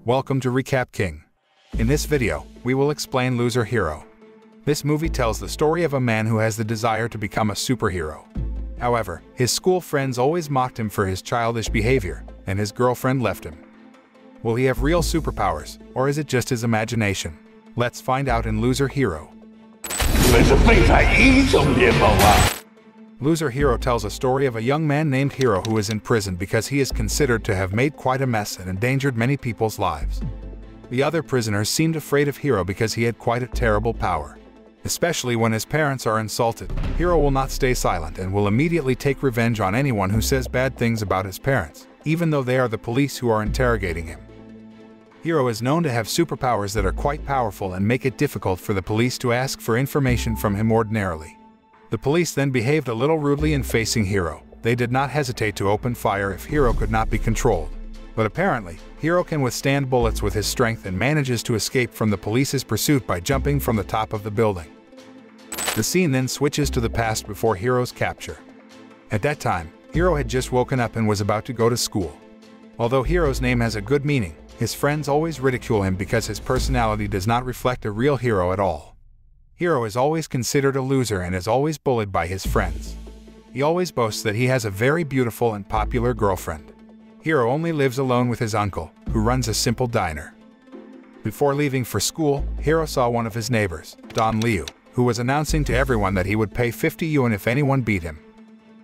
Welcome to Recap King. In this video, we will explain Loser Hero. This movie tells the story of a man who has the desire to become a superhero. However, his school friends always mocked him for his childish behavior, and his girlfriend left him. Will he have real superpowers, or is it just his imagination? Let's find out in Loser Hero. Loser Hero tells a story of a young man named Hero who is in prison because he is considered to have made quite a mess and endangered many people's lives. The other prisoners seemed afraid of Hero because he had quite a terrible power. Especially when his parents are insulted, Hero will not stay silent and will immediately take revenge on anyone who says bad things about his parents, even though they are the police who are interrogating him. Hero is known to have superpowers that are quite powerful and make it difficult for the police to ask for information from him ordinarily. The police then behaved a little rudely in facing Hero. They did not hesitate to open fire if Hero could not be controlled. But apparently, Hero can withstand bullets with his strength and manages to escape from the police's pursuit by jumping from the top of the building. The scene then switches to the past before Hero's capture. At that time, Hero had just woken up and was about to go to school. Although Hero's name has a good meaning, his friends always ridicule him because his personality does not reflect a real hero at all. Hero is always considered a loser and is always bullied by his friends. He always boasts that he has a very beautiful and popular girlfriend. Hero only lives alone with his uncle, who runs a simple diner. Before leaving for school, Hero saw one of his neighbors, Don Liu, who was announcing to everyone that he would pay 50 yuan if anyone beat him.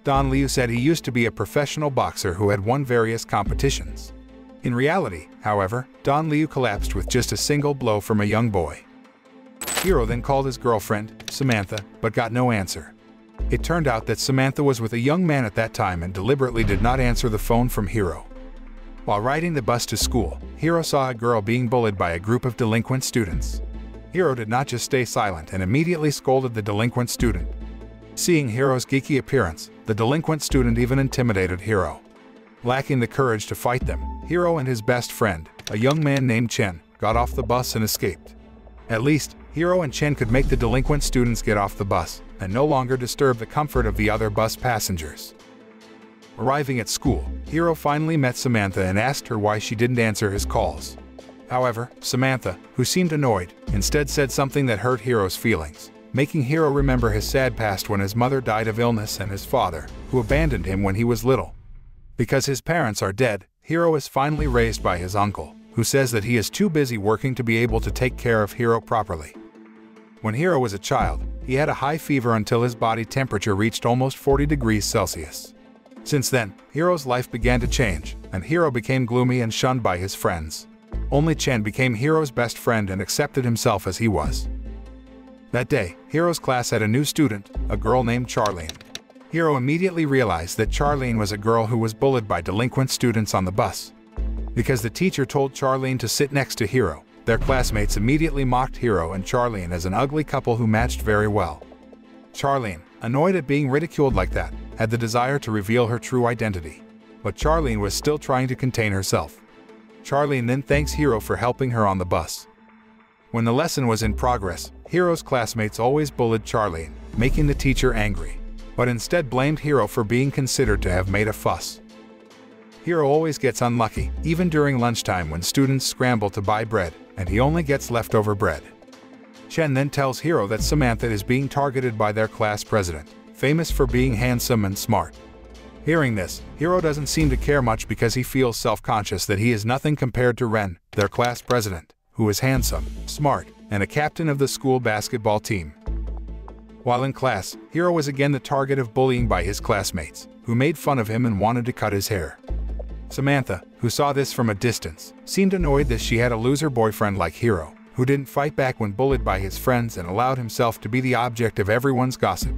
Don Liu said he used to be a professional boxer who had won various competitions. In reality, however, Don Liu collapsed with just a single blow from a young boy. Hero then called his girlfriend, Samantha, but got no answer. It turned out that Samantha was with a young man at that time and deliberately did not answer the phone from Hero. While riding the bus to school, Hero saw a girl being bullied by a group of delinquent students. Hero did not just stay silent and immediately scolded the delinquent student. Seeing Hero's geeky appearance, the delinquent student even intimidated Hero. Lacking the courage to fight them, Hero and his best friend, a young man named Chen, got off the bus and escaped. At least, Hero and Chen could make the delinquent students get off the bus and no longer disturb the comfort of the other bus passengers. Arriving at school, Hero finally met Samantha and asked her why she didn't answer his calls. However, Samantha, who seemed annoyed, instead said something that hurt Hero's feelings, making Hero remember his sad past when his mother died of illness and his father, who abandoned him when he was little. Because his parents are dead, Hero is finally raised by his uncle, who says that he is too busy working to be able to take care of Hero properly. When Hero was a child, he had a high fever until his body temperature reached almost 40 degrees Celsius. Since then, Hero's life began to change, and Hero became gloomy and shunned by his friends. Only Chen became Hero's best friend and accepted himself as he was. That day, Hero's class had a new student, a girl named Charlene. Hero immediately realized that Charlene was a girl who was bullied by delinquent students on the bus. Because the teacher told Charlene to sit next to Hero, their classmates immediately mocked Hero and Charlene as an ugly couple who matched very well. Charlene, annoyed at being ridiculed like that, had the desire to reveal her true identity. But Charlene was still trying to contain herself. Charlene then thanks Hero for helping her on the bus. When the lesson was in progress, Hero's classmates always bullied Charlene, making the teacher angry, but instead blamed Hero for being considered to have made a fuss. Hero always gets unlucky, even during lunchtime when students scramble to buy bread, and he only gets leftover bread. Chen then tells Hero that Samantha is being targeted by their class president, famous for being handsome and smart. Hearing this, Hero doesn't seem to care much because he feels self-conscious that he is nothing compared to Ren, their class president, who is handsome, smart, and a captain of the school basketball team. While in class, Hero was again the target of bullying by his classmates, who made fun of him and wanted to cut his hair. Samantha, who saw this from a distance, seemed annoyed that she had a loser boyfriend like Hero, who didn't fight back when bullied by his friends and allowed himself to be the object of everyone's gossip.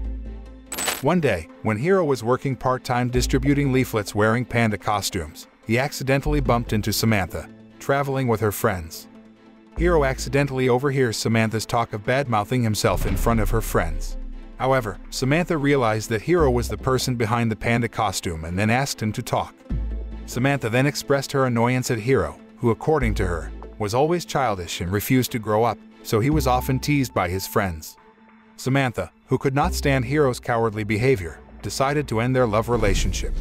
One day, when Hero was working part-time distributing leaflets wearing panda costumes, he accidentally bumped into Samantha, traveling with her friends. Hero accidentally overhears Samantha's talk of bad-mouthing himself in front of her friends. However, Samantha realized that Hero was the person behind the panda costume and then asked him to talk. Samantha then expressed her annoyance at Hero, who according to her, was always childish and refused to grow up, so he was often teased by his friends. Samantha, who could not stand Hero's cowardly behavior, decided to end their love relationship.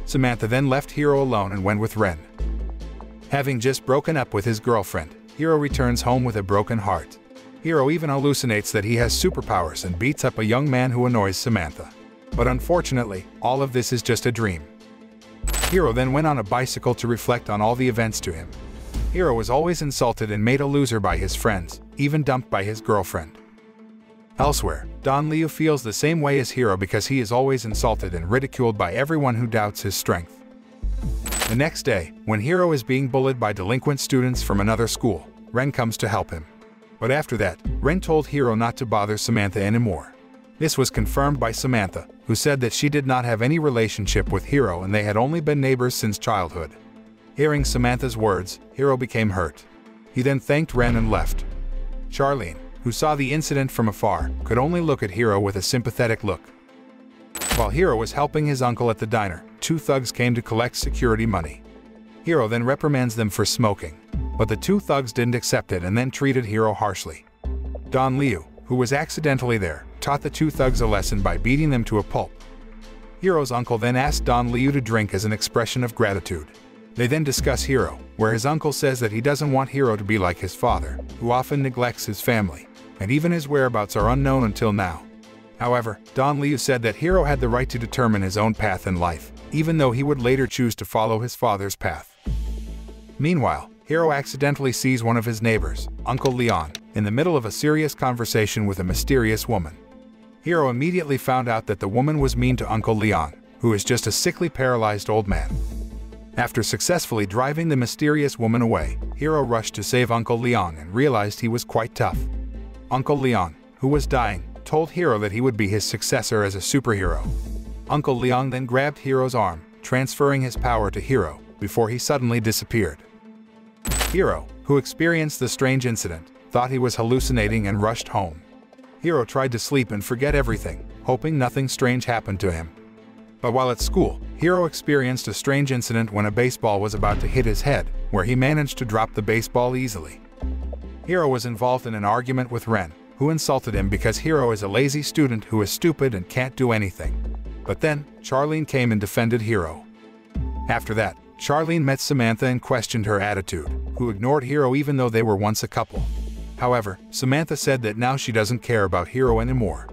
Samantha then left Hero alone and went with Ren, Having just broken up with his girlfriend, Hiro returns home with a broken heart. Hiro even hallucinates that he has superpowers and beats up a young man who annoys Samantha. But unfortunately, all of this is just a dream. Hiro then went on a bicycle to reflect on all the events to him. Hiro was always insulted and made a loser by his friends, even dumped by his girlfriend. Elsewhere, Don Liu feels the same way as Hiro because he is always insulted and ridiculed by everyone who doubts his strength. The next day, when Hiro is being bullied by delinquent students from another school, Ren comes to help him. But after that, Ren told Hiro not to bother Samantha anymore. This was confirmed by Samantha, who said that she did not have any relationship with Hiro and they had only been neighbors since childhood. Hearing Samantha's words, Hiro became hurt. He then thanked Ren and left. Charlene, who saw the incident from afar, could only look at Hiro with a sympathetic look. While Hiro was helping his uncle at the diner, two thugs came to collect security money. Hiro then reprimands them for smoking, but the two thugs didn't accept it and then treated Hiro harshly. Don Liu, who was accidentally there, taught the two thugs a lesson by beating them to a pulp. Hiro's uncle then asked Don Liu to drink as an expression of gratitude. They then discuss Hiro, where his uncle says that he doesn't want Hiro to be like his father, who often neglects his family, and even his whereabouts are unknown until now. However, Don Liu said that Hiro had the right to determine his own path in life, even though he would later choose to follow his father's path. Meanwhile, Hiro accidentally sees one of his neighbors, Uncle Leon, in the middle of a serious conversation with a mysterious woman. Hiro immediately found out that the woman was mean to Uncle Leon, who is just a sickly paralyzed old man. After successfully driving the mysterious woman away, Hiro rushed to save Uncle Leon and realized he was quite tough. Uncle Leon, who was dying, told Hiro that he would be his successor as a superhero. Uncle Leon then grabbed Hiro's arm, transferring his power to Hiro, before he suddenly disappeared. Hiro, who experienced the strange incident, thought he was hallucinating and rushed home. Hiro tried to sleep and forget everything, hoping nothing strange happened to him. But while at school, Hiro experienced a strange incident when a baseball was about to hit his head, where he managed to drop the baseball easily. Hiro was involved in an argument with Ren, who insulted him because Hiro is a lazy student who is stupid and can't do anything. But then, Charlene came and defended Hiro. After that, Charlene met Samantha and questioned her attitude, who ignored Hiro even though they were once a couple. However, Samantha said that now she doesn't care about Hiro anymore.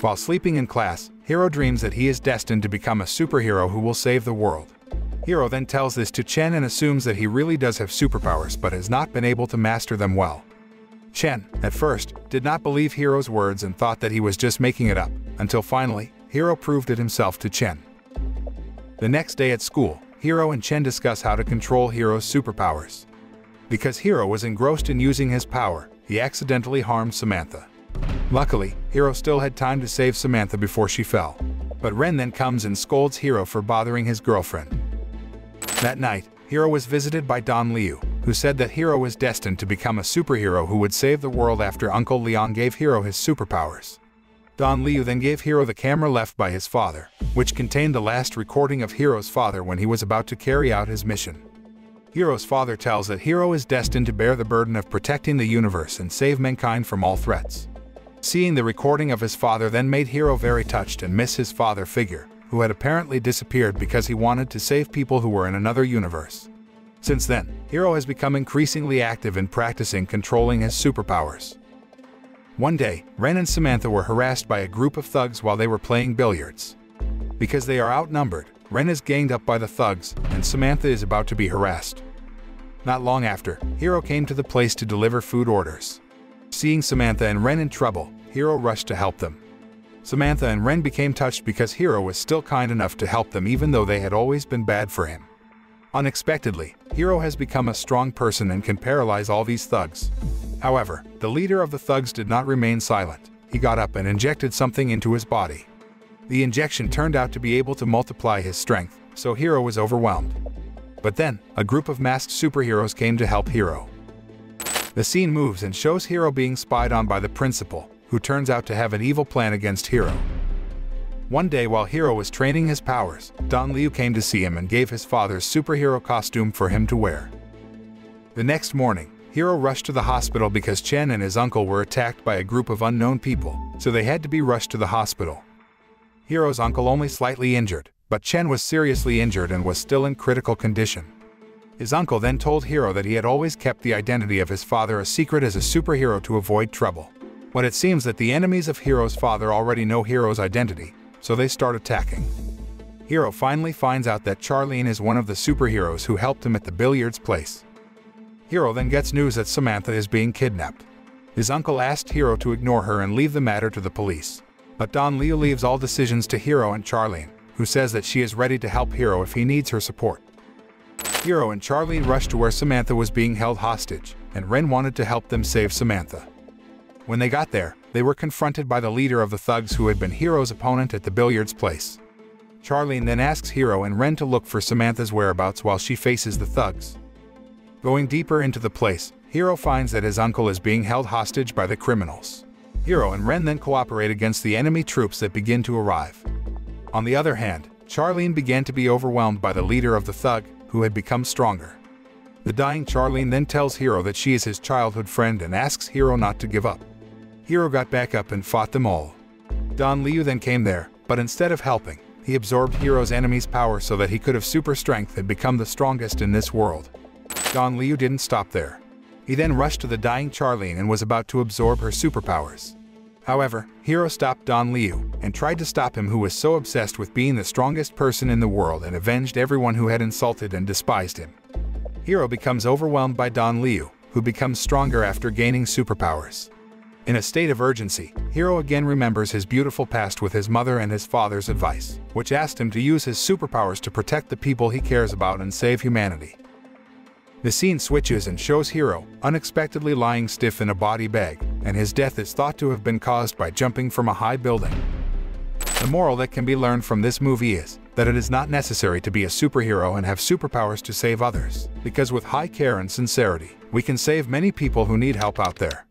While sleeping in class, Hiro dreams that he is destined to become a superhero who will save the world. Hiro then tells this to Chen and assumes that he really does have superpowers but has not been able to master them well. Chen, at first, did not believe Hiro's words and thought that he was just making it up, until finally, Hiro proved it himself to Chen. The next day at school, Hiro and Chen discuss how to control Hiro's superpowers. Because Hiro was engrossed in using his power, he accidentally harmed Samantha. Luckily, Hiro still had time to save Samantha before she fell. But Ren then comes and scolds Hiro for bothering his girlfriend. That night, Hiro was visited by Don Liu, who said that Hiro was destined to become a superhero who would save the world after Uncle Leon gave Hiro his superpowers. Don Liu then gave Hiro the camera left by his father, which contained the last recording of Hiro's father when he was about to carry out his mission. Hiro's father tells that Hiro is destined to bear the burden of protecting the universe and save mankind from all threats. Seeing the recording of his father then made Hiro very touched and miss his father figure, who had apparently disappeared because he wanted to save people who were in another universe. Since then, Hiro has become increasingly active in practicing controlling his superpowers. One day, Ren and Samantha were harassed by a group of thugs while they were playing billiards. Because they are outnumbered, Ren is ganged up by the thugs, and Samantha is about to be harassed. Not long after, Hiro came to the place to deliver food orders. Seeing Samantha and Ren in trouble, Hiro rushed to help them. Samantha and Ren became touched because Hiro was still kind enough to help them even though they had always been bad for him. Unexpectedly, Hiro has become a strong person and can paralyze all these thugs. However, the leader of the thugs did not remain silent. He got up and injected something into his body. The injection turned out to be able to multiply his strength, so Hiro was overwhelmed. But then, a group of masked superheroes came to help Hiro. The scene moves and shows Hiro being spied on by the principal, who turns out to have an evil plan against Hiro. One day while Hiro was training his powers, Don Liu came to see him and gave his father's superhero costume for him to wear. The next morning, Hiro rushed to the hospital because Chen and his uncle were attacked by a group of unknown people, so they had to be rushed to the hospital. Hiro's uncle only slightly injured, but Chen was seriously injured and was still in critical condition. His uncle then told Hiro that he had always kept the identity of his father a secret as a superhero to avoid trouble. But it seems that the enemies of Hiro's father already know Hiro's identity, so they start attacking. Hiro finally finds out that Charlene is one of the superheroes who helped him at the billiards place. Hiro then gets news that Samantha is being kidnapped. His uncle asked Hiro to ignore her and leave the matter to the police. But Don Liu leaves all decisions to Hiro and Charlene, who says that she is ready to help Hiro if he needs her support. Hiro and Charlene rush to where Samantha was being held hostage, and Ren wanted to help them save Samantha. When they got there, they were confronted by the leader of the thugs who had been Hiro's opponent at the billiards place. Charlene then asks Hiro and Ren to look for Samantha's whereabouts while she faces the thugs. Going deeper into the place, Hiro finds that his uncle is being held hostage by the criminals. Hiro and Ren then cooperate against the enemy troops that begin to arrive. On the other hand, Charlene began to be overwhelmed by the leader of the thug, who had become stronger. The dying Charlene then tells Hiro that she is his childhood friend and asks Hiro not to give up. Hiro got back up and fought them all. Don Liu then came there, but instead of helping, he absorbed Hiro's enemy's power so that he could have super strength and become the strongest in this world. Don Liu didn't stop there. He then rushed to the dying Charlene and was about to absorb her superpowers. However, Hiro stopped Don Liu and tried to stop him, who was so obsessed with being the strongest person in the world and avenged everyone who had insulted and despised him. Hiro becomes overwhelmed by Don Liu, who becomes stronger after gaining superpowers. In a state of urgency, Hiro again remembers his beautiful past with his mother and his father's advice, which asked him to use his superpowers to protect the people he cares about and save humanity. The scene switches and shows Hiro unexpectedly lying stiff in a body bag, and his death is thought to have been caused by jumping from a high building. The moral that can be learned from this movie is that it is not necessary to be a superhero and have superpowers to save others, because with high care and sincerity, we can save many people who need help out there.